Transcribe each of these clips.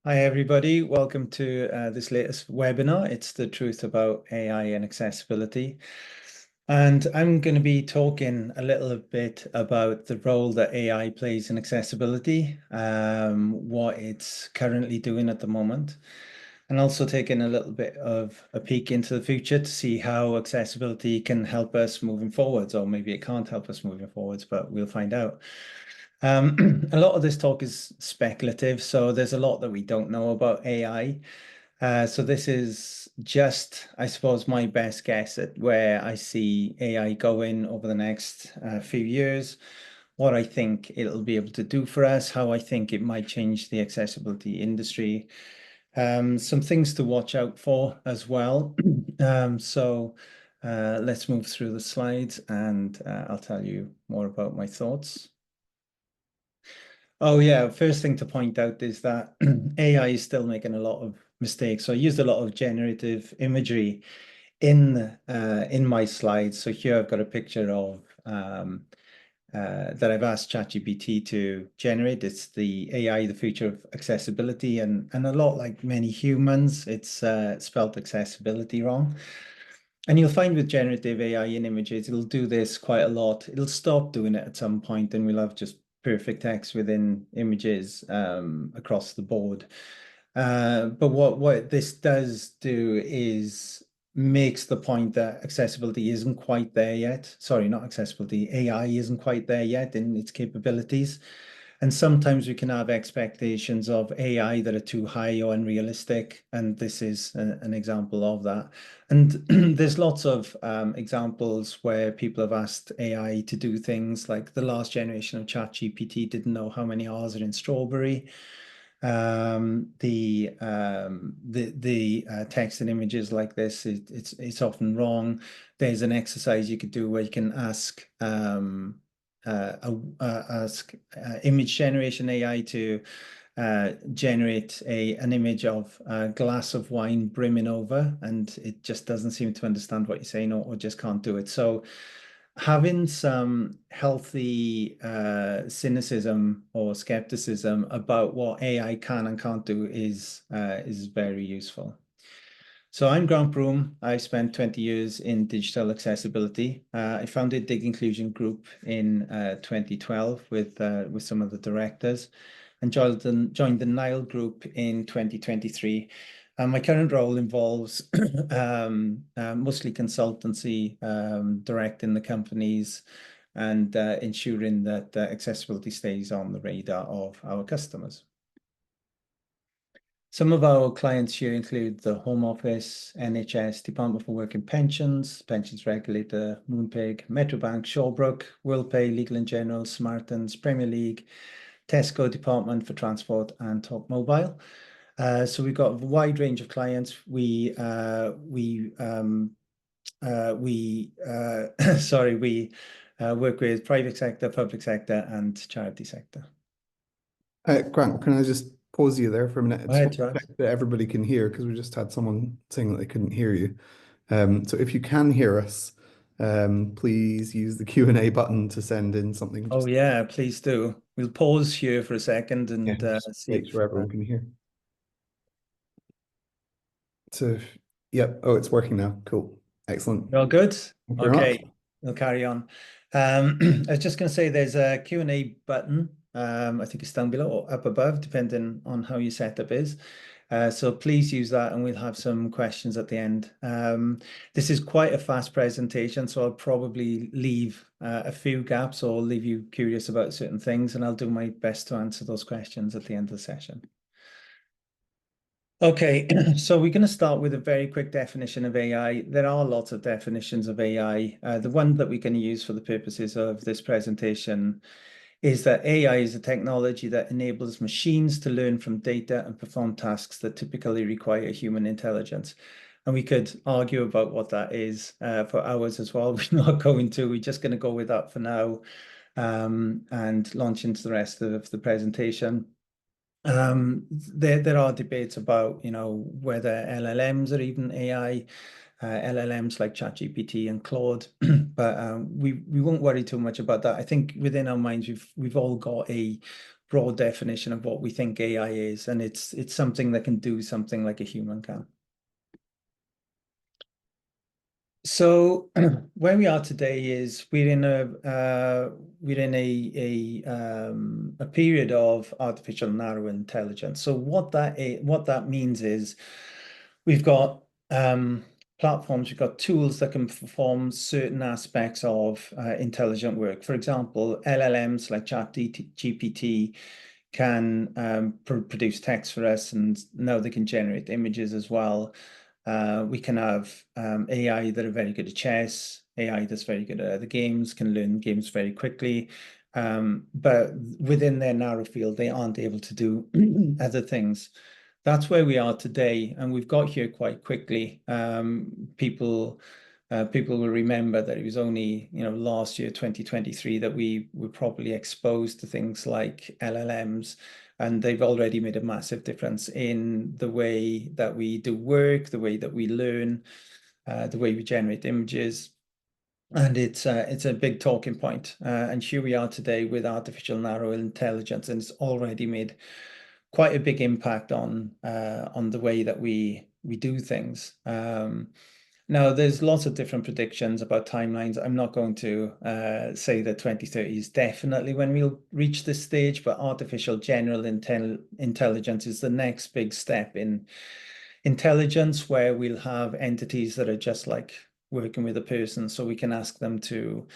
Hi, everybody. Welcome to this latest webinar. It's the truth about AI and accessibility. And I'm going to be talking a little bit about the role that AI plays in accessibility, what it's currently doing at the moment, and also taking a little bit of a peek into the future to see how accessibility can help us moving forwards, or maybe it can't help us moving forwards, but we'll find out. A lot of this talk is speculative, so there's a lot that we don't know about AI. So this is just, I suppose, my best guess at where I see AI going over the next few years, what I think it'll be able to do for us, how I think it might change the accessibility industry, some things to watch out for as well. Let's move through the slides and I'll tell you more about my thoughts. Oh yeah, first thing to point out is that AI is still making a lot of mistakes. So I used a lot of generative imagery in my slides. So here I've got a picture of that I've asked ChatGPT to generate. It's the AI, the future of accessibility, and a lot like many humans, it's spelled accessibility wrong. And you'll find with generative AI in images, it'll do this quite a lot. It'll stop doing it at some point, and we'll have just perfect text within images across the board. But what this does do is makes the point that accessibility isn't quite there yet. Sorry, not accessibility. AI isn't quite there yet in its capabilities. And sometimes we can have expectations of AI that are too high or unrealistic. And this is an example of that. And there's lots of examples where people have asked AI to do things like the last generation of ChatGPT didn't know how many R's are in strawberry. The text and images like this, it's often wrong. There's an exercise you could do where you can ask image generation AI to generate an image of a glass of wine brimming over, and it just doesn't seem to understand what you're saying, or just can't do it. So having some healthy cynicism or skepticism about what AI can and can't do is very useful. So I'm Grant Broom. I spent 20 years in digital accessibility. I founded Dig Inclusion Group in 2012 with some of the directors, and joined the Nile Group in 2023. My current role involves mostly consultancy, directing the companies, and ensuring that accessibility stays on the radar of our customers. Some of our clients here include the Home Office, NHS, Department for Work and Pensions, Pensions Regulator, Moonpig, Metrobank, Shawbrook, WorldPay, Legal & General, Smartens, Premier League, Tesco, Department for Transport, and Talk Mobile. So we've got a wide range of clients. We work with private sector, public sector, and charity sector. Grant, can I just pause you there for a minute? Go ahead, Charles. That everybody can hear, because we just had someone saying that they couldn't hear you. So if you can hear us, please use the Q&A button to send in something. Oh yeah, please do. We'll pause here for a second and see make sure everyone can hear. So, yep. Oh, it's working now. Cool. Excellent. All good? Okay, we'll carry on. I was just going to say there's a Q&A button. I think it's down below or up above, depending on how your setup is. So please use that, and we'll have some questions at the end. This is quite a fast presentation, so I'll probably leave a few gaps or leave you curious about certain things, and I'll do my best to answer those questions at the end of the session. Okay, so we're going to start with a very quick definition of AI. There are lots of definitions of AI. The one that we're going to use for the purposes of this presentation is that AI is a technology that enables machines to learn from data and perform tasks that typically require human intelligence. And we could argue about what that is for hours as well. We're not going to. We're just going to go with that for now and launch into the rest of the presentation. There are debates about, whether LLMs are even AI, LLMs like ChatGPT and Claude, but we won't worry too much about that. I think within our minds we've all got a broad definition of what we think AI is, and it's something that can do something like a human can. So where we are today is we're in a period of artificial narrow intelligence. So what that means is we've got platforms, we've got tools that can perform certain aspects of intelligent work. For example, LLMs like ChatGPT can produce text for us, and now they can generate images as well. We can have AI that are very good at chess, AI that's very good at other games, can learn games very quickly. But within their narrow field, they aren't able to do other things. That's where we are today, and we've got here quite quickly. People will remember that it was only, last year, 2023, that we were properly exposed to things like LLMs, and they've already made a massive difference in the way that we do work, the way that we learn, the way we generate images. And it's a big talking point. And here we are today with artificial narrow intelligence, and it's already made quite a big impact on the way that we do things. Now, there's lots of different predictions about timelines. I'm not going to say that 2030 is definitely when we'll reach this stage, but artificial general intelligence is the next big step in intelligence, where we'll have entities that are just like working with a person. So we can ask them to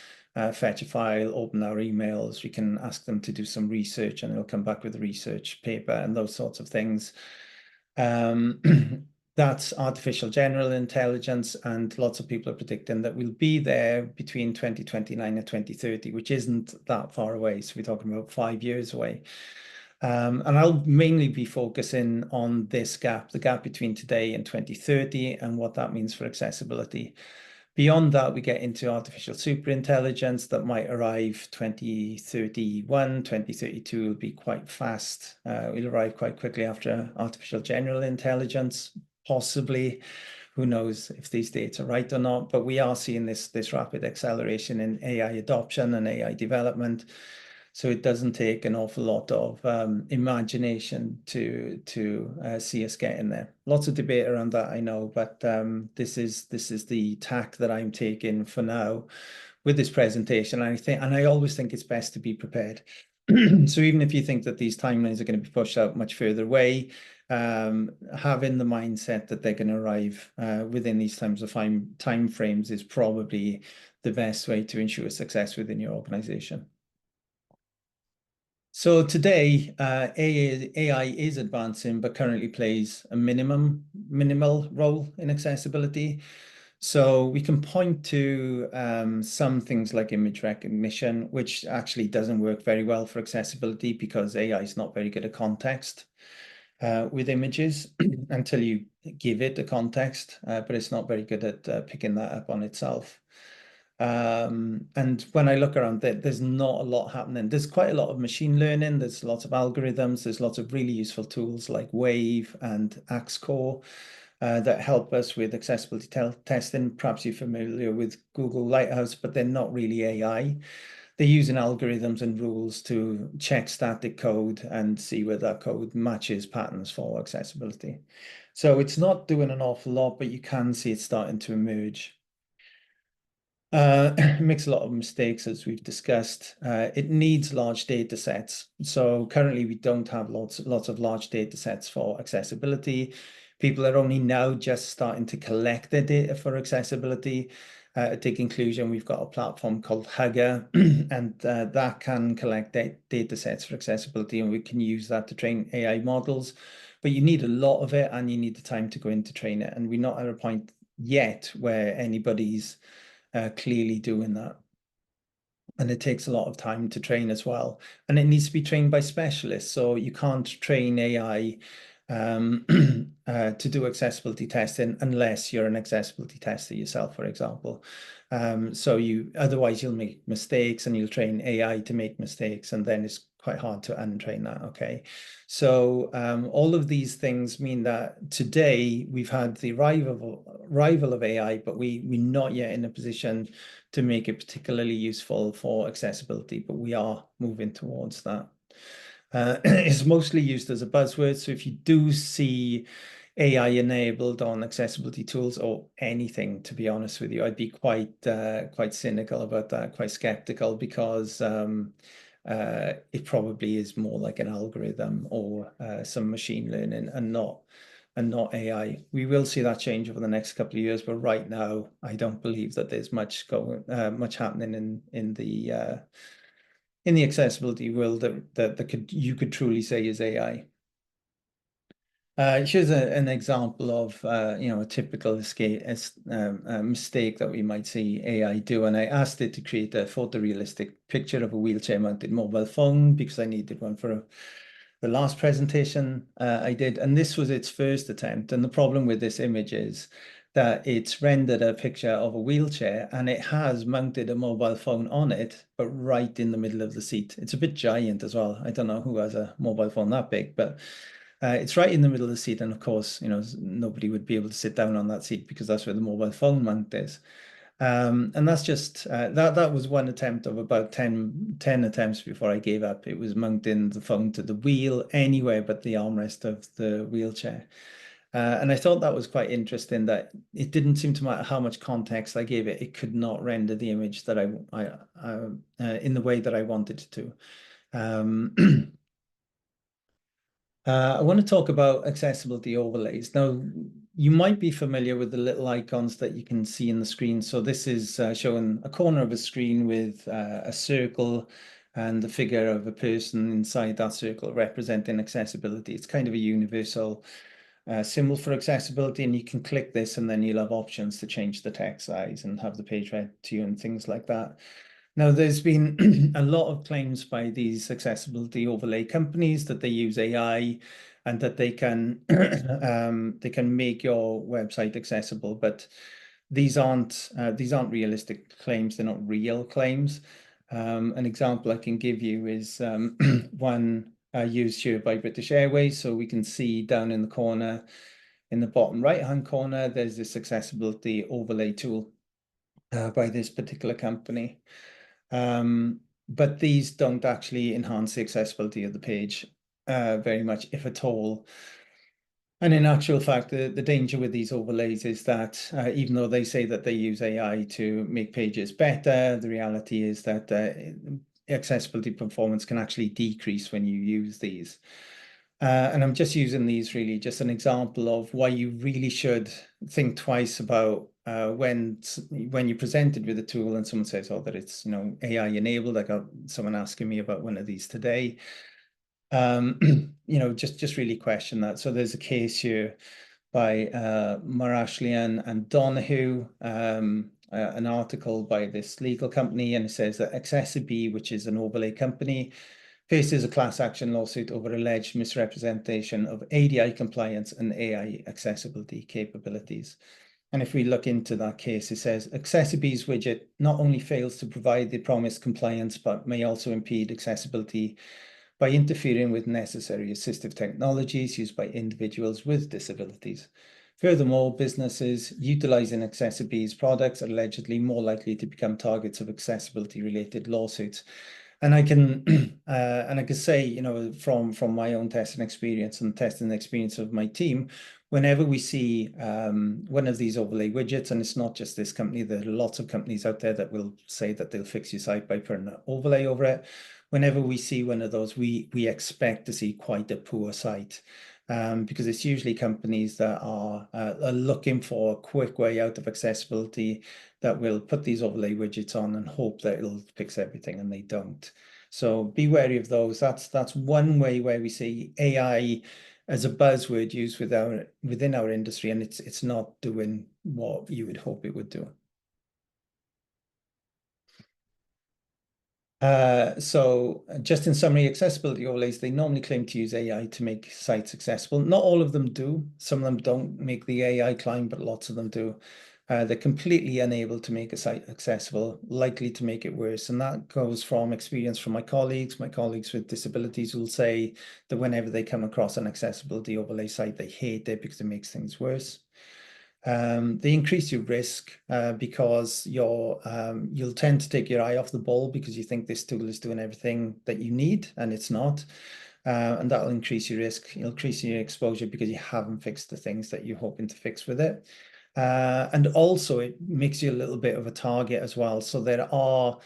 fetch a file, open our emails. We can ask them to do some research, and it'll come back with a research paper and those sorts of things. That's artificial general intelligence, and lots of people are predicting that we'll be there between 2029 and 2030, which isn't that far away. So we're talking about 5 years away. And I'll mainly be focusing on this gap, the gap between today and 2030, and what that means for accessibility. Beyond that, we get into artificial superintelligence that might arrive 2031, 2032 will be quite fast. We'll arrive quite quickly after artificial general intelligence, possibly. Who knows if these dates are right or not, but we are seeing this rapid acceleration in AI adoption and AI development. So it doesn't take an awful lot of imagination to see us getting there. Lots of debate around that, I know, but this is the tack that I'm taking for now with this presentation. And I always think it's best to be prepared. So even if you think that these timelines are going to be pushed out much further away, having the mindset that they're going to arrive within these time frames is probably the best way to ensure success within your organization. So today, AI is advancing, but currently plays a minimal role in accessibility. So we can point to some things like image recognition, which actually doesn't work very well for accessibility because AI is not very good at context with images until you give it a context, but it's not very good at picking that up on itself. And when I look around, there's not a lot happening. There's quite a lot of machine learning. There's lots of algorithms. There's lots of really useful tools like Wave and AXCore that help us with accessibility testing. Perhaps you're familiar with Google Lighthouse, but they're not really AI. They're using algorithms and rules to check static code and see whether that code matches patterns for accessibility. So it's not doing an awful lot, but you can see it starting to emerge. It makes a lot of mistakes, as we've discussed. It needs large data sets. So currently we don't have lots of large data sets for accessibility. People are only now just starting to collect their data for accessibility. At Dig Inclusion, we've got a platform called Hugger, and that can collect data sets for accessibility, and we can use that to train AI models. But you need a lot of it, and you need the time to go in to train it. And we're not at a point yet where anybody's clearly doing that. And it takes a lot of time to train as well. And it needs to be trained by specialists. So you can't train AI to do accessibility testing unless you're an accessibility tester yourself, for example. Otherwise you'll make mistakes, and you'll train AI to make mistakes, and then it's quite hard to untrain that. Okay, so all of these things mean that today we've had the arrival of AI, but we're not yet in a position to make it particularly useful for accessibility, but we are moving towards that. is mostly used as a buzzword. So if you do see AI enabled on accessibility tools or anything, to be honest with you, I'd be quite cynical about that, quite skeptical, because it probably is more like an algorithm or some machine learning and not AI. We will see that change over the next couple of years, but right now, I don't believe that there's much happening in the accessibility world that you could truly say is AI. Here's an example of a typical mistake that we might see AI do. And I asked it to create a photorealistic picture of a wheelchair-mounted mobile phone because I needed one for the last presentation I did. And this was its first attempt. And the problem with this image is that it's rendered a picture of a wheelchair and it has mounted a mobile phone on it, but right in the middle of the seat. It's a bit giant as well. I don't know who has a mobile phone that big, but it's right in the middle of the seat. And of course, nobody would be able to sit down on that seat because that's where the mobile phone mount is. And that's just that was one attempt of about 10 attempts before I gave up. It was mounting the phone to the wheel anywhere but the armrest of the wheelchair. And I thought that was quite interesting that it didn't seem to matter how much context I gave it, it could not render the image that I in the way that I wanted it to. I want to talk about accessibility overlays. Now, you might be familiar with the little icons that you can see in the screen. So this is showing a corner of a screen with a circle and the figure of a person inside that circle representing accessibility. It's kind of a universal symbol for accessibility, and you can click this and then you'll have options to change the text size and have the page read to you and things like that. Now, there's been a lot of claims by these accessibility overlay companies that they use AI and that they can make your website accessible, but these aren't realistic claims. They're not real claims. An example I can give you is one used here by British Airways. So we can see down in the corner, in the bottom right-hand corner, there's this accessibility overlay tool by this particular company. But these don't actually enhance the accessibility of the page very much, if at all. And in actual fact, the danger with these overlays is that even though they say that they use AI to make pages better, the reality is that accessibility performance can actually decrease when you use these. And I'm just using these really just an example of why you really should think twice about when you're presented with a tool and someone says, oh, that it's AI enabled. I got someone asking me about one of these today. Just really question that. So there's a case here by Marashlian and Donahue, an article by this legal company, and it says that Accessibee, which is an overlay company, faces a class action lawsuit over alleged misrepresentation of ADI compliance and AI accessibility capabilities. And if we look into that case, it says Accessibee's widget not only fails to provide the promised compliance, but may also impede accessibility by interfering with necessary assistive technologies used by individuals with disabilities. Furthermore, businesses utilizing Accessibee's products are allegedly more likely to become targets of accessibility-related lawsuits. And I can say, from my own testing experience and testing experience of my team, whenever we see one of these overlay widgets, and it's not just this company, there are lots of companies out there that will say that they'll fix your site by putting an overlay over it. Whenever we see one of those, we expect to see quite a poor site. Because it's usually companies that are looking for a quick way out of accessibility that will put these overlay widgets on and hope that it'll fix everything, and they don't. So be wary of those. That's one way where we see AI as a buzzword used within our industry, and it's not doing what you would hope it would do. So just in summary, accessibility overlays, they normally claim to use AI to make sites accessible. Not all of them do. Some of them don't make the AI climb, but lots of them do. They're completely unable to make a site accessible, likely to make it worse. And that goes from experience from my colleagues with disabilities who will say that whenever they come across an accessibility overlay site, they hate it because it makes things worse. They increase your risk because you'll tend to take your eye off the ball because you think this tool is doing everything that you need, and it's not. and that'll increase your risk. You'll increase your exposure because you haven't fixed the things that you're hoping to fix with it. And also it makes you a little bit of a target as well. So there are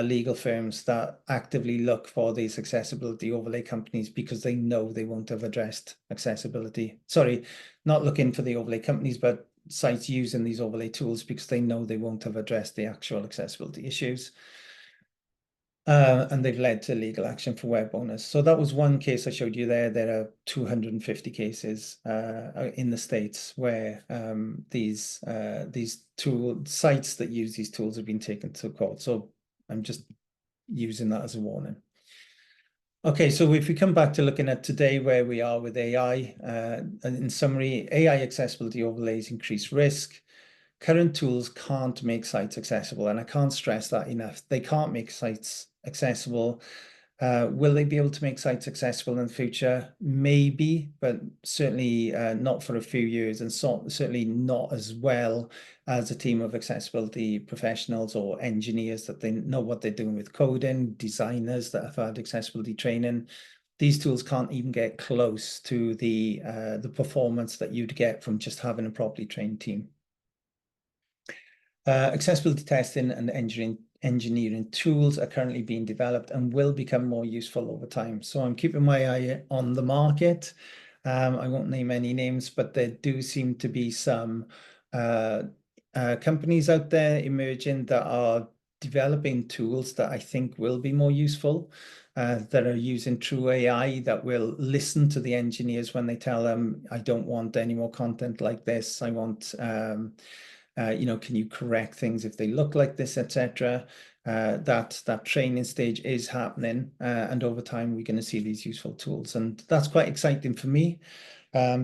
legal firms that actively look for these accessibility overlay companies because they know they won't have addressed accessibility. Sorry, not looking for the overlay companies, but sites using these overlay tools because they know they won't have addressed the actual accessibility issues. And they've led to legal action for web owners. So that was one case I showed you there. There are 250 cases in the States where these tool sites that use these tools have been taken to court. So I'm just using that as a warning. Okay, so if we come back to looking at today where we are with AI, in summary, AI accessibility overlays increase risk. Current tools can't make sites accessible, and I can't stress that enough. They can't make sites accessible. Will they be able to make sites accessible in the future? Maybe, but certainly not for a few years, and certainly not as well as a team of accessibility professionals or engineers that they know what they're doing with coding, designers that have had accessibility training. These tools can't even get close to the performance that you'd get from just having a properly trained team. Accessibility testing and engineering tools are currently being developed and will become more useful over time. So I'm keeping my eye on the market. I won't name any names, but there do seem to be some companies out there emerging that are developing tools that I think will be more useful, that are using true AI that will listen to the engineers when they tell them, I don't want any more content like this. I want can you correct things if they look like this, etc. That training stage is happening, and over time we're going to see these useful tools, and that's quite exciting for me,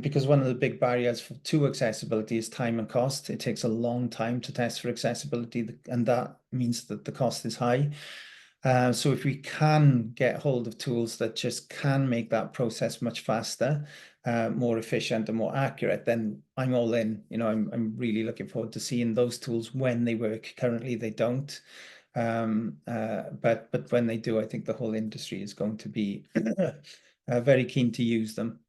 because one of the big barriers to accessibility is time and cost. It takes a long time to test for accessibility, and that means that the cost is high. So if we can get hold of tools that just can make that process much faster, more efficient and more accurate, then I'm all in. I'm really looking forward to seeing those tools when they work. Currently, they don't. But when they do, I think the whole industry is going to be very keen to use them.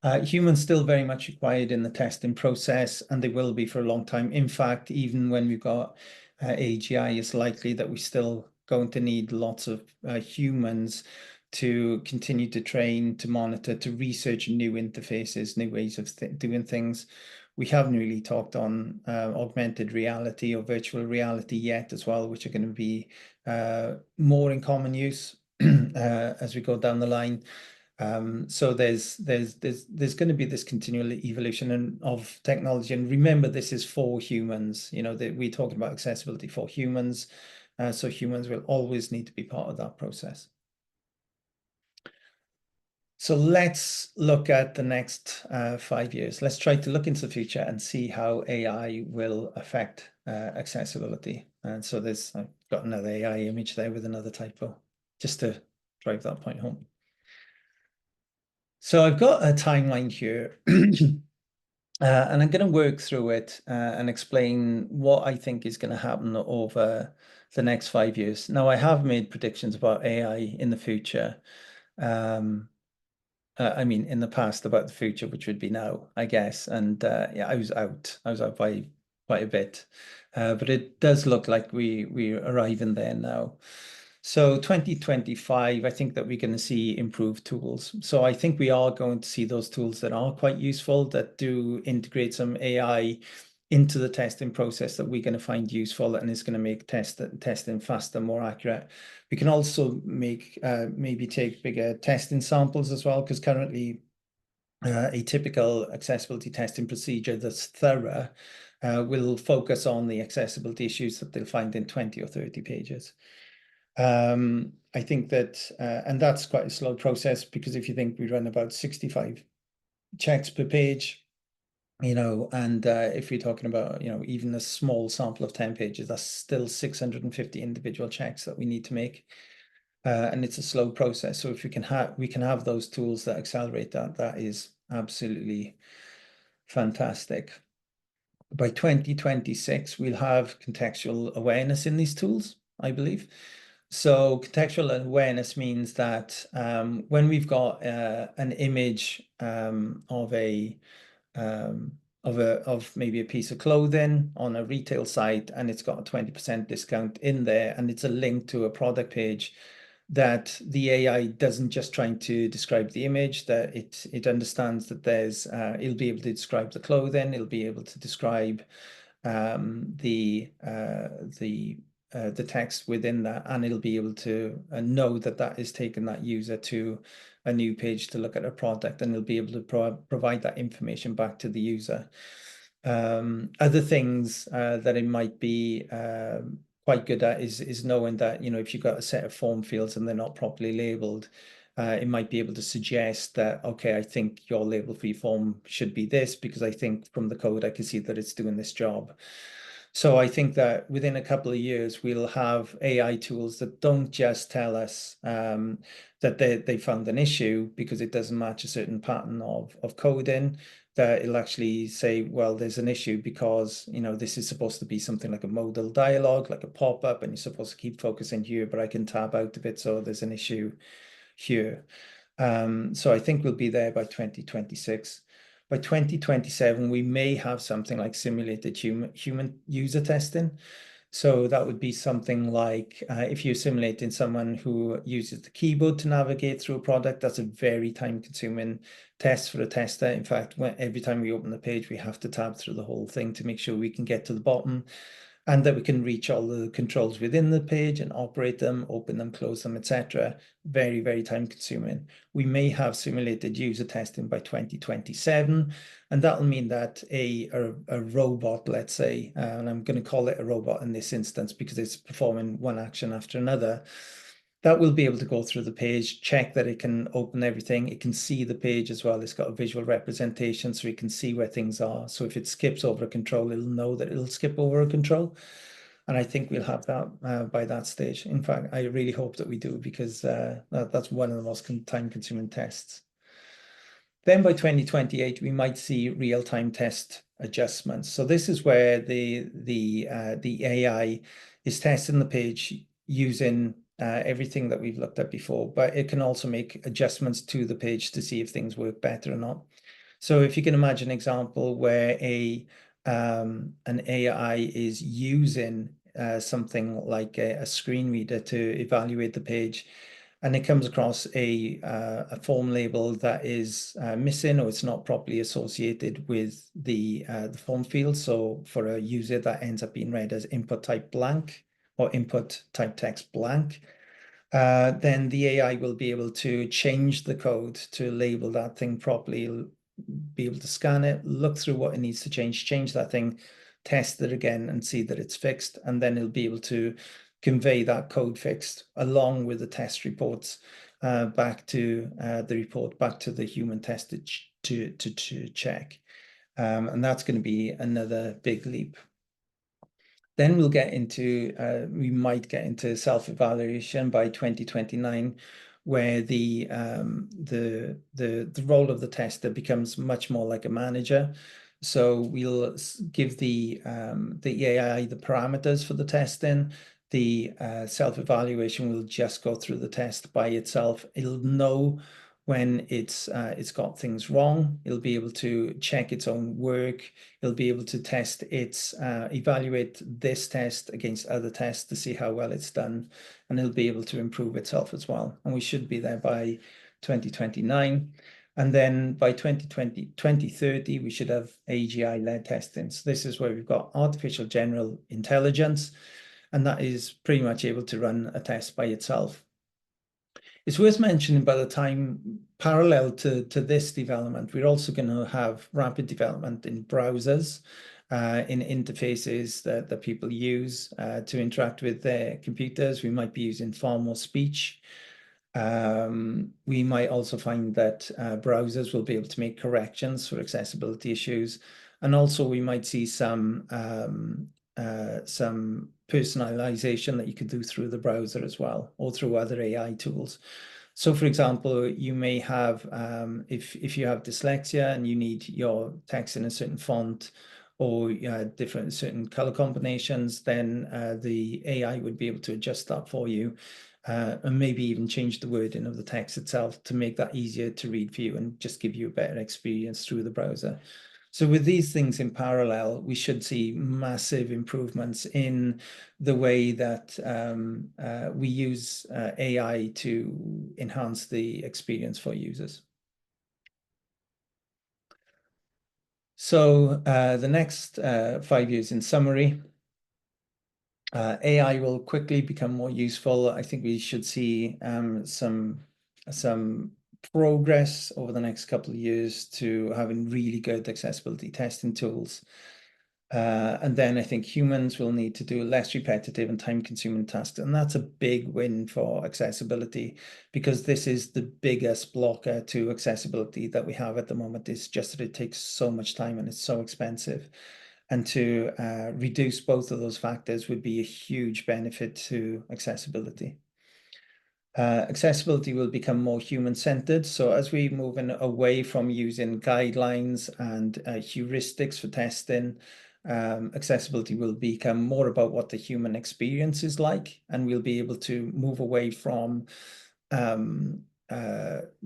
Humans still very much required in the testing process, and they will be for a long time. In fact, even when we've got AGI, it's likely that we're still going to need lots of humans to continue to train, to monitor, to research new interfaces, new ways of doing things. We haven't really talked on augmented reality or virtual reality yet as well, which are going to be more in common use as we go down the line. So there's going to be this continual evolution of technology, and remember, this is for humans. We're talking about accessibility for humans, so humans will always need to be part of that process. So let's look at the next 5 years. Let's try to look into the future and see how AI will affect accessibility. And so I've got another AI image there with another typo, just to drive that point home. So I've got a timeline here, and I'm going to work through it and explain what I think is going to happen over the next 5 years. Now, I have made predictions about AI in the future. I mean, in the past about the future, which would be now, I guess. And yeah, I was out by quite a bit, but it does look like we're arriving there now. So 2025, I think that we're going to see improved tools. So I think we are going to see those tools that are quite useful, that do integrate some AI into the testing process, that we're going to find useful, and is going to make testing faster, more accurate. We can also maybe take bigger testing samples as well, because currently a typical accessibility testing procedure that's thorough will focus on the accessibility issues that they'll find in 20 or 30 pages. I think that, and that's quite a slow process, because if you think we run about 65 checks per page, and if you're talking about, even a small sample of 10 pages, that's still 650 individual checks that we need to make. And it's a slow process. So if we can have those tools that accelerate that, that is absolutely fantastic. By 2026, we'll have contextual awareness in these tools, I believe. So contextual awareness means that when we've got an image of maybe a piece of clothing on a retail site, and it's got a 20% discount in there, and it's a link to a product page, that the AI doesn't just trying to describe the image, that it understands that it'll be able to describe the clothing, it'll be able to describe the text within that, and it'll be able to know that that is taking that user to a new page to look at a product, and it'll be able to provide that information back to the user. Other things that it might be quite good at is knowing that, if you've got a set of form fields and they're not properly labeled, it might be able to suggest that, okay, I think your label for your form should be this, because I think from the code I can see that it's doing this job. So I think that within a couple of years, we'll have AI tools that don't just tell us that they found an issue because it doesn't match a certain pattern of coding, that it'll actually say, well, there's an issue because, this is supposed to be something like a modal dialogue, like a pop-up, and you're supposed to keep focusing here, but I can tab out a bit, so there's an issue here. So I think we'll be there by 2026. By 2027, we may have something like simulated human user testing. So that would be something like if you're simulating someone who uses the keyboard to navigate through a product, that's a very time-consuming test for a tester. In fact, every time we open the page, we have to tab through the whole thing to make sure we can get to the bottom, and that we can reach all the controls within the page and operate them, open them, close them, etc. Very, very time consuming. We may have simulated user testing by 2027, and that'll mean that a robot, let's say, and I'm going to call it a robot in this instance because it's performing one action after another, that will be able to go through the page, check that it can open everything. It can see the page as well. It's got a visual representation, so it can see where things are. So if it skips over a control, it'll know that it'll skip over a control. And I think we'll have that by that stage. In fact, I really hope that we do, because that's one of the most time-consuming tests. Then by 2028, we might see real-time test adjustments. So this is where the AI is testing the page using everything that we've looked at before, but it can also make adjustments to the page to see if things work better or not. So if you can imagine an example where an AI is using something like a screen reader to evaluate the page, and it comes across a form label that is missing, or it's not properly associated with the form field. So for a user, that ends up being read as input type blank or input type text blank. Then the AI will be able to change the code to label that thing properly. It'll be able to scan it, look through what it needs to change that thing, test it again and see that it's fixed, and then it'll be able to convey that code fixed along with the test reports back to the human tester to check. And that's going to be another big leap. Then we might get into self-evaluation by 2029, where the role of the tester becomes much more like a manager. So we'll give the AI the parameters for the testing. The self-evaluation will just go through the test by itself. It'll know when it's got things wrong. It'll be able to check its own work. It'll be able to evaluate this test against other tests to see how well it's done, and it'll be able to improve itself as well. And we should be there by 2029. And then by 2030, we should have AGI-led testing. So this is where we've got artificial general intelligence, and that is pretty much able to run a test by itself. It's worth mentioning, by the time parallel to this development, we're also going to have rapid development in browsers, in interfaces that people use to interact with their computers. We might be using far more speech. We might also find that browsers will be able to make corrections for accessibility issues. And also we might see some personalization that you could do through the browser as well, or through other AI tools. So for example, you may have, if you have dyslexia and you need your text in a certain font or different certain color combinations, then the AI would be able to adjust that for you. And maybe even change the wording of the text itself to make that easier to read for you and just give you a better experience through the browser. So with these things in parallel, we should see massive improvements in the way that we use AI to enhance the experience for users. So the next 5 years in summary, AI will quickly become more useful. I think we should see some progress over the next couple of years to having really good accessibility testing tools. And then I think humans will need to do less repetitive and time-consuming tasks. And that's a big win for accessibility, because this is the biggest blocker to accessibility that we have at the moment. It's just that it takes so much time and it's so expensive. And to reduce both of those factors would be a huge benefit to accessibility. Accessibility will become more human-centered. So as we move away from using guidelines and heuristics for testing, accessibility will become more about what the human experience is like, and we'll be able to move away from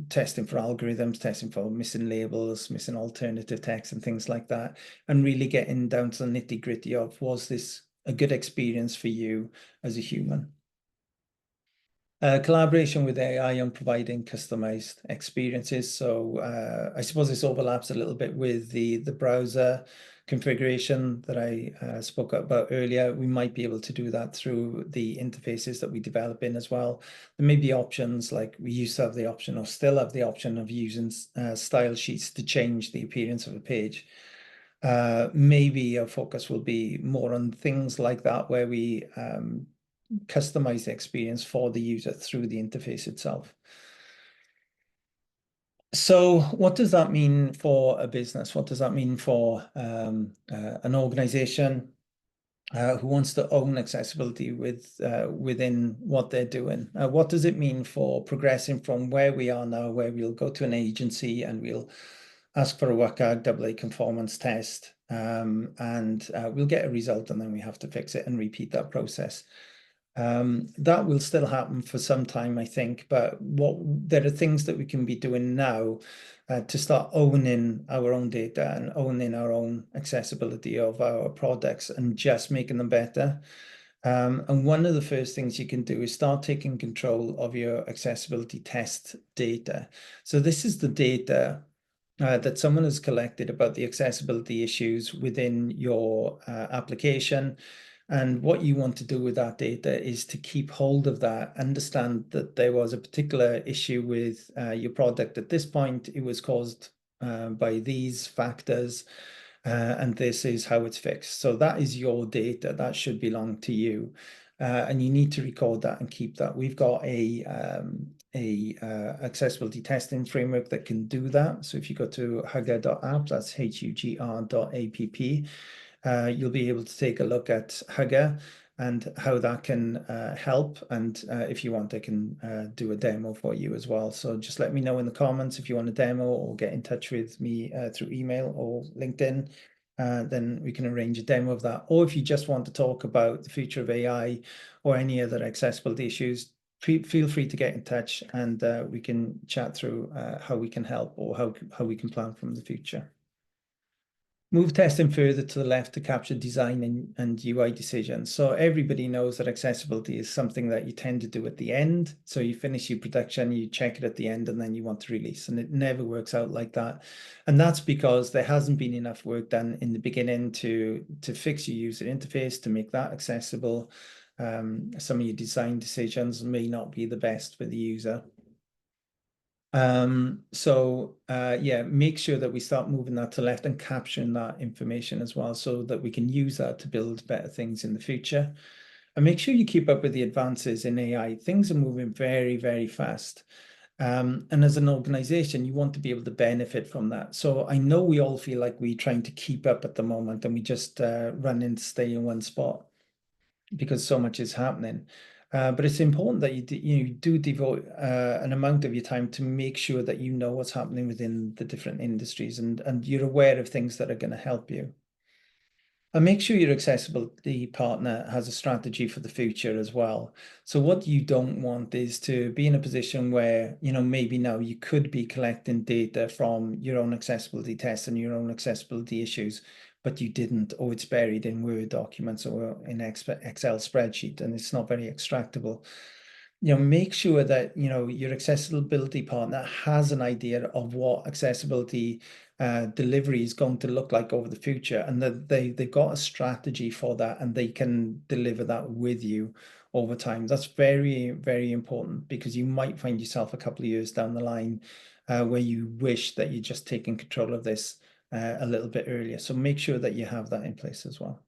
testing for algorithms, testing for missing labels, missing alternative text and things like that, and really getting down to the nitty-gritty of, was this a good experience for you as a human? Collaboration with AI on providing customized experiences. So I suppose this overlaps a little bit with the browser configuration that I spoke about earlier. We might be able to do that through the interfaces that we develop in as well. There may be options, like we used to have the option, or still have the option, of using style sheets to change the appearance of a page. Maybe our focus will be more on things like that, where we customize the experience for the user through the interface itself. So what does that mean for a business? What does that mean for an organization who wants to own accessibility within what they're doing? What does it mean for progressing from where we are now, where we'll go to an agency and we'll ask for a WCAG AA conformance test, and we'll get a result, and then we have to fix it and repeat that process. That will still happen for some time, I think, but there are things that we can be doing now to start owning our own data and owning our own accessibility of our products and just making them better. And one of the first things you can do is start taking control of your accessibility test data. So this is the data that someone has collected about the accessibility issues within your application. And what you want to do with that data is to keep hold of that, understand that there was a particular issue with your product at this point. It was caused by these factors, and this is how it's fixed. So that is your data. That should belong to you. And you need to record that and keep that. We've got a accessibility testing framework that can do that. So if you go to hugger.app, that's hugr.app, you'll be able to take a look at Hugger and how that can help. And if you want, I can do a demo for you as well. So just let me know in the comments if you want a demo, or get in touch with me through email or LinkedIn. Then we can arrange a demo of that. Or if you just want to talk about the future of AI or any other accessibility issues, feel free to get in touch, and we can chat through how we can help, or how we can plan from the future. Move testing further to the left to capture design and UI decisions. So everybody knows that accessibility is something that you tend to do at the end. So you finish your production, you check it at the end, and then you want to release. And it never works out like that. And that's because there hasn't been enough work done in the beginning to fix your user interface, to make that accessible. Some of your design decisions may not be the best for the user. Yeah, make sure that we start moving that to left and capturing that information as well, so that we can use that to build better things in the future. And make sure you keep up with the advances in AI. Things are moving very, very fast. And as an organization, you want to be able to benefit from that. So I know we all feel like we're trying to keep up at the moment, and we just run and stay in one spot because so much is happening. But it's important that you do devote an amount of your time to make sure that you know what's happening within the different industries, and you're aware of things that are going to help you. And make sure your accessibility partner has a strategy for the future as well. So what you don't want is to be in a position where, maybe now you could be collecting data from your own accessibility tests and your own accessibility issues, but you didn't, or it's buried in Word documents or in Excel spreadsheet, and it's not very extractable. Make sure that, your accessibility partner has an idea of what accessibility delivery is going to look like over the future, and that they've got a strategy for that and they can deliver that with you over time. That's very, very important, because you might find yourself a couple of years down the line where you wish that you'd just taken control of this a little bit earlier. So make sure that you have that in place as well.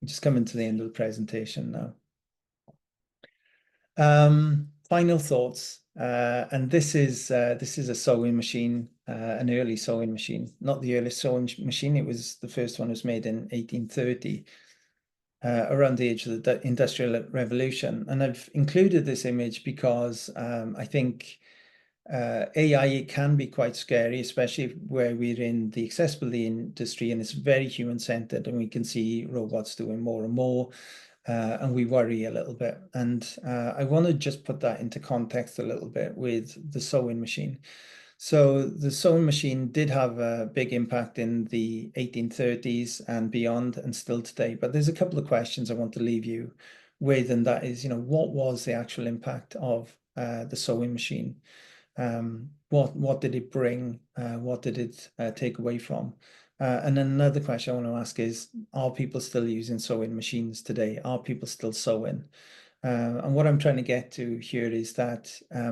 Just coming to the end of the presentation now. Final thoughts. And this is a sewing machine, an early sewing machine, not the earliest sewing machine. It was the first one was made in 1830, around the age of the Industrial Revolution. And I've included this image because I think AI can be quite scary, especially where we're in the accessibility industry, and it's very human-centered, and we can see robots doing more and more. And we worry a little bit. And I want to just put that into context a little bit with the sewing machine. So the sewing machine did have a big impact in the 1830s and beyond, and still today. But there's a couple of questions I want to leave you with, and that is, what was the actual impact of the sewing machine? What did it bring? What did it take away from? And then another question I want to ask is, are people still using sewing machines today? Are people still sewing? And what I'm trying to get to here is that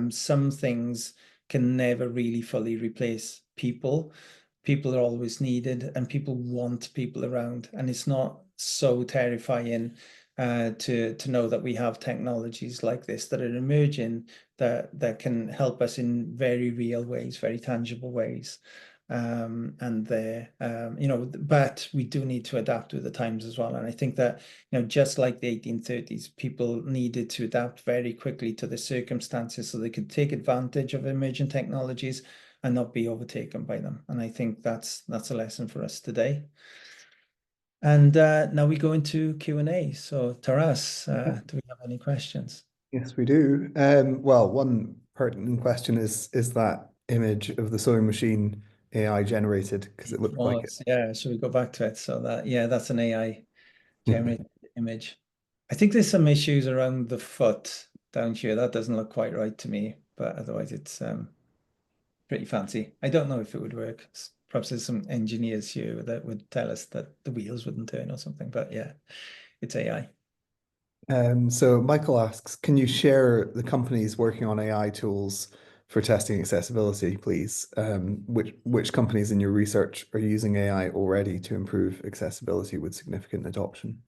some things can never really fully replace people. People are always needed, and people want people around. And it's not so terrifying to know that we have technologies like this that are emerging that can help us in very real ways, very tangible ways. And but we do need to adapt with the times as well. And I think that, just like the 1830s, people needed to adapt very quickly to the circumstances so they could take advantage of emerging technologies and not be overtaken by them. And I think that's a lesson for us today. And now we go into Q&A. So Taras, do we have any questions? Yes, we do. Well, one pertinent question is that image of the sewing machine AI generated? Because it looked like it. Yeah, should we go back to it? So that's an AI generated image. I think there's some issues around the foot down here. That doesn't look quite right to me, but otherwise it's pretty fancy. I don't know if it would work. Perhaps there's some engineers here that would tell us that the wheels wouldn't turn or something, but yeah, it's AI. So Michael asks, can you share the companies working on AI tools for testing accessibility, please? Which companies in your research are using AI already to improve accessibility with significant adoption?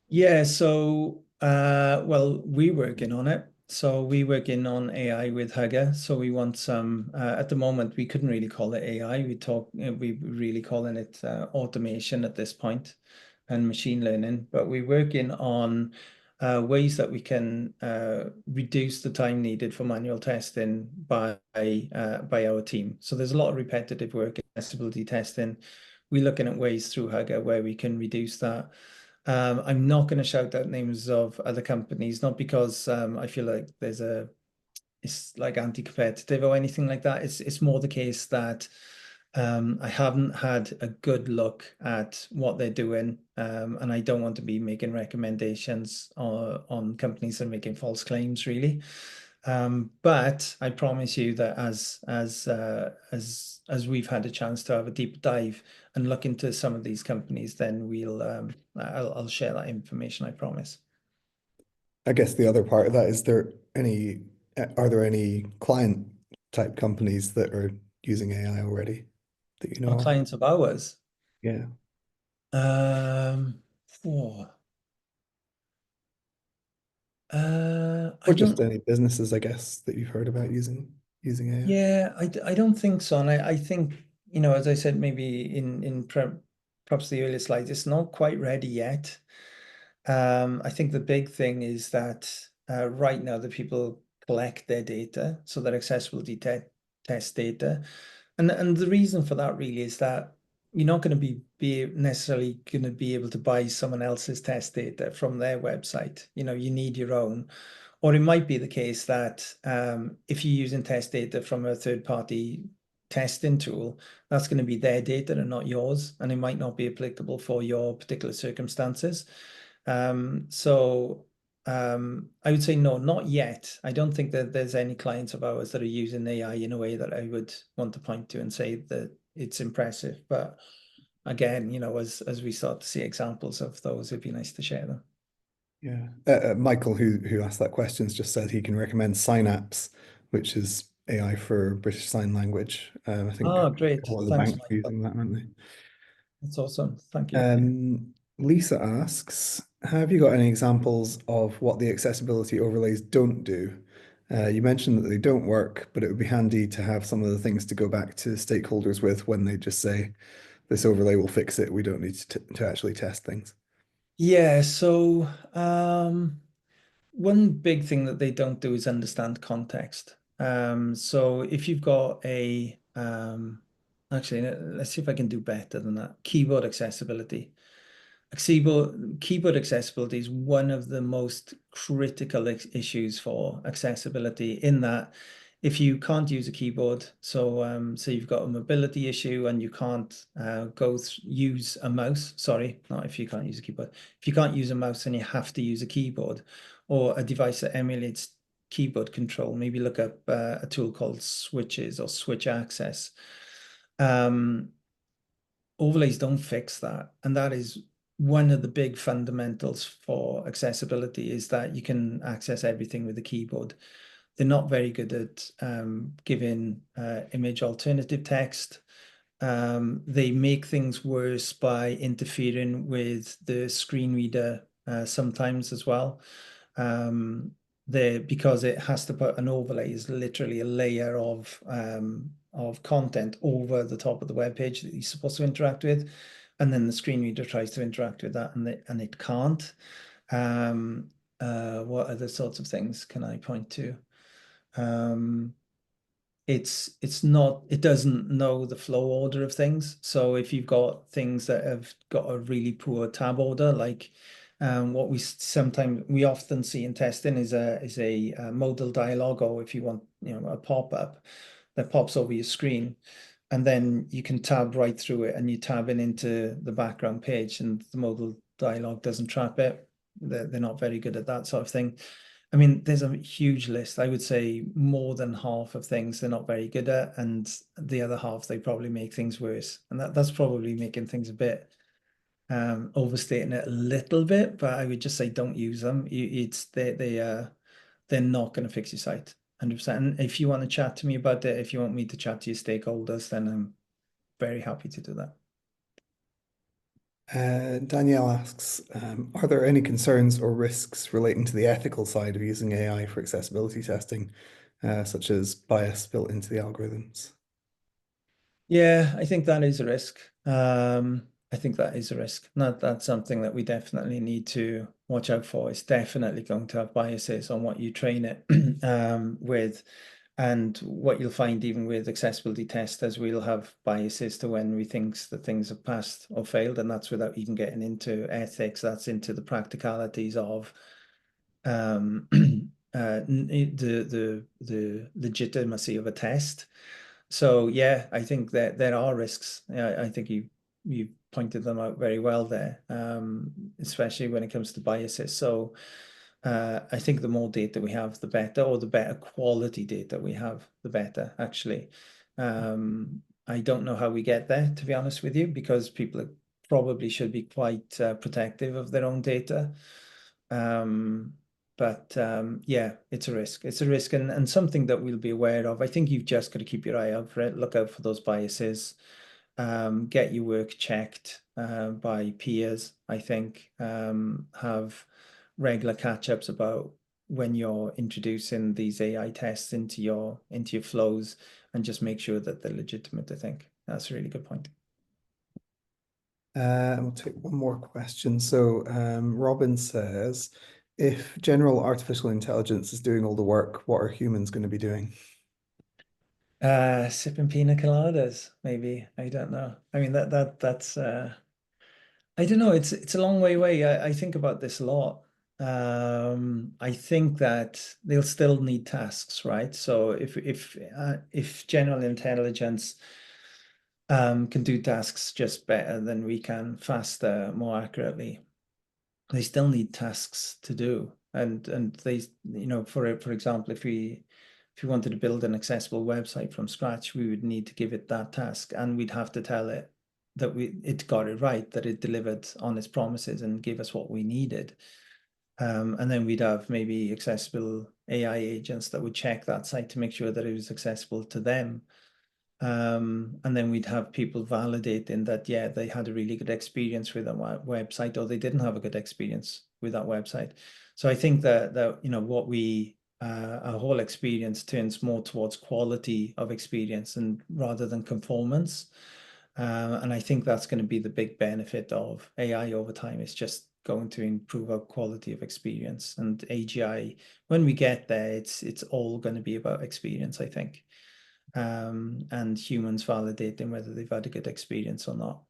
Yeah, so well, we're working on it. So we're working on AI with Hugger. So we want some at the moment we couldn't really call it AI. We really calling it automation at this point and machine learning. But we're working on ways that we can reduce the time needed for manual testing by our team. So there's a lot of repetitive work in accessibility testing. We're looking at ways through Hugger where we can reduce that. I'm not going to shout out names of other companies, not because I feel like it's like anti-competitive or anything like that. It's more the case that I haven't had a good look at what they're doing, and I don't want to be making recommendations on companies that are making false claims, really. But I promise you that as we've had a chance to have a deep dive and look into some of these companies, then I'll share that information, I promise. I guess the other part of that is are there any client type companies that are using AI already that you know Or of? clients of ours. Yeah. Oh, Or I just don't. any businesses, I guess, that you've heard about using AI. Yeah, I don't think so. And I think, as I said, maybe in perhaps the earlier slides, it's not quite ready yet. I think the big thing is that right now the people collect their data, so their accessibility test data. And the reason for that really is that you're not going to be necessarily going to be able to buy someone else's test data from their website. You know, you need your own. Or it might be the case that if you're using test data from a third-party testing tool, that's going to be their data and not yours, and it might not be applicable for your particular circumstances. So I would say no, not yet. I don't think that there's any clients of ours that are using AI in a way that I would want to point to and say that it's impressive. But again, you know, as we start to see examples of those, it'd be nice to share them. Yeah. Michael, who asked that question, has just said he can recommend Synapse, which is AI for British Sign Language. I think Oh, a great. lot of the Thanks, banks are Michael. using that, aren't they? That's awesome. Thank you. Lisa asks, have you got any examples of what the accessibility overlays don't do? You mentioned that they don't work, but it would be handy to have some of the things to go back to stakeholders with when they just say, this overlay will fix it. We don't need to actually test things. Yeah, so one big thing that they don't do is understand context. So if you've got a actually let's see if I can do better than that. Keyboard accessibility. Keyboard accessibility is one of the most critical issues for accessibility in that if you can't use a keyboard, so you've got a mobility issue and you can't use a mouse, sorry, not if you can't use a keyboard. If you can't use a mouse and you have to use a keyboard or a device that emulates keyboard control, maybe look up a tool called Switches or Switch Access. Overlays don't fix that, and that is one of the big fundamentals for accessibility is that you can access everything with the keyboard. They're not very good at giving image alternative text. They make things worse by interfering with the screen reader sometimes as well. Because it has to put an overlay is literally a layer of content over the top of the web page that you're supposed to interact with, and then the screen reader tries to interact with that and it can't. What other sorts of things can I point to? It doesn't know the flow order of things. So if you've got things that have got a really poor tab order, like what we often see in testing is a modal dialog, or if you want, a pop-up that pops over your screen, and then you can tab right through it and you tab in into the background page and the modal dialog doesn't trap it. They're not very good at that sort of thing. I mean, there's a huge list. I would say more than half of things they're not very good at, and the other half they probably make things worse. And that's probably making things a bit overstating it a little bit, but I would just say don't use them. They're not going to fix your site 100%. And if you want to chat to me about it, if you want me to chat to your stakeholders, then I'm very happy to do that. Danielle asks, are there any concerns or risks relating to the ethical side of using AI for accessibility testing, such as bias built into the algorithms? Yeah, I think that is a risk. I think that is a risk. That's something that we definitely need to watch out for. It's definitely going to have biases on what you train it with. And what you'll find even with accessibility testers, we'll have biases to when we think that things have passed or failed, and that's without even getting into ethics. That's into the practicalities of the legitimacy of a test. So yeah, I think that there are risks. I think you pointed them out very well there, especially when it comes to biases. So I think the more data we have, the better, or the better quality data we have, the better, actually. I don't know how we get there, to be honest with you, because people probably should be quite protective of their own data. But yeah, it's a risk. It's a risk and something that we'll be aware of. I think you've just got to keep your eye out for it. Look out for those biases. Get your work checked by peers, I think. Have regular catch-ups about when you're introducing these AI tests into your flows, and just make sure that they're legitimate, I think. That's a really good point. We'll take one more question. So Robin says, if general artificial intelligence is doing all the work, what are humans going to be doing? Sipping pina coladas, maybe. I don't know. I mean that's I don't know. It's a long way away. I think about this a lot. I think that they'll still need tasks, right? So if general intelligence can do tasks just better than we can, faster, more accurately, they still need tasks to do. And they, for example, if we wanted to build an accessible website from scratch, we would need to give it that task, and we'd have to tell it that it got it right, that it delivered on its promises and gave us what we needed. And then we'd have maybe accessible AI agents that would check that site to make sure that it was accessible to them. And then we'd have people validating that, yeah, they had a really good experience with a website, or they didn't have a good experience with that website. So I think that what our whole experience turns more towards quality of experience and rather than conformance. And I think that's going to be the big benefit of AI over time. It's just going to improve our quality of experience. And AGI, when we get there, it's all going to be about experience, I think. And humans validating whether they've had a good experience or not.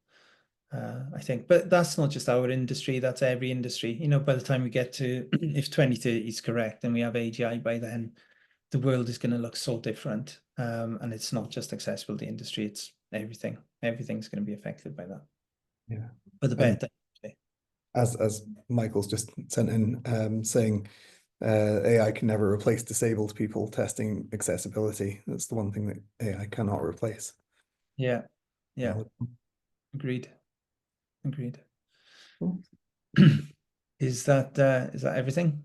I think, but that's not just our industry, that's every industry. By the time we get to, if 2030 is correct and we have AGI by then, the world is going to look so different. And it's not just accessible to industry, it's everything. Everything's going to be affected by that. Yeah. For the And better. as Michael's just sent in, saying AI can never replace disabled people testing accessibility. That's the one thing that AI cannot replace. Yeah. Yeah. Valid. Agreed. Agreed. Cool. Is that everything?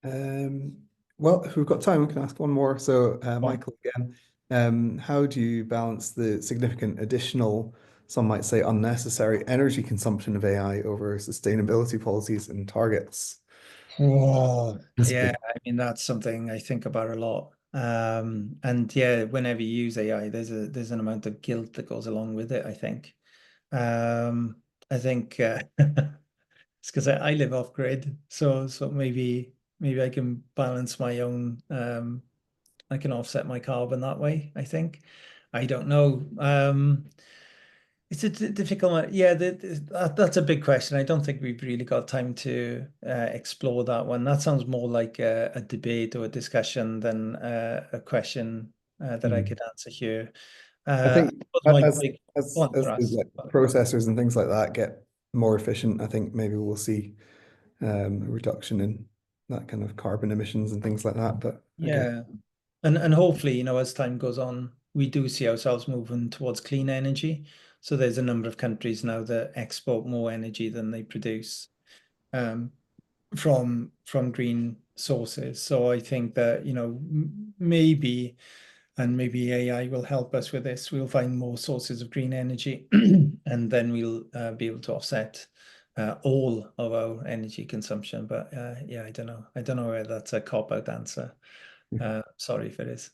Well, if we've got time, we can ask one more. So, Go on. Michael, again, how do you balance the significant additional, some might say unnecessary energy consumption of AI over sustainability policies and targets? Oh, That's a yeah, big. I mean that's something I think about a lot. And yeah, whenever you use AI, there's an amount of guilt that goes along with it, I think. I think it's because I live off grid, so maybe I can balance my own I can offset my carbon that way, I think. I don't know. It's a difficult one. Yeah, that's a big question. I don't think we've really got time to explore that one. That sounds more like a debate or a discussion than a question that I could answer here. I I think suppose my as big as one as for the us. like, processors and things like that get more efficient, I think maybe we'll see a reduction in that kind of carbon emissions and things like that. But again, Yeah. And hopefully, as time goes on, we do see ourselves moving towards clean energy. So there's a number of countries now that export more energy than they produce. Um, from green sources. So I think that, maybe AI will help us with this. We'll find more sources of green energy, and then we'll be able to offset all of our energy consumption. But yeah, I don't know. I don't know whether that's a cop-out answer. Sorry if it is.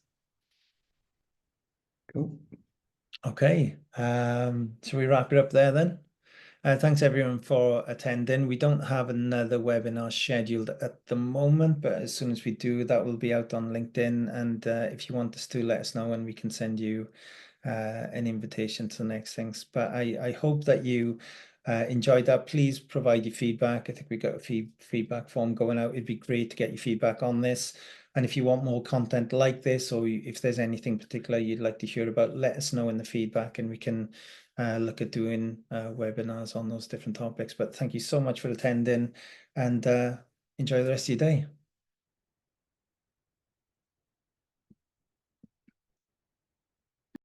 cool. Okay. Shall we wrap it up there then? Thanks everyone for attending. We don't have another webinar scheduled at the moment, but as soon as we do, that will be out on LinkedIn. And if you want us to, let us know and we can send you an invitation to the next things. But I hope that you enjoyed that. Please provide your feedback. I think we got a feedback form going out. It'd be great to get your feedback on this. And if you want more content like this, or if there's anything particular you'd like to hear about, let us know in the feedback and we can look at doing webinars on those different topics. But thank you so much for attending, and enjoy the rest of your day.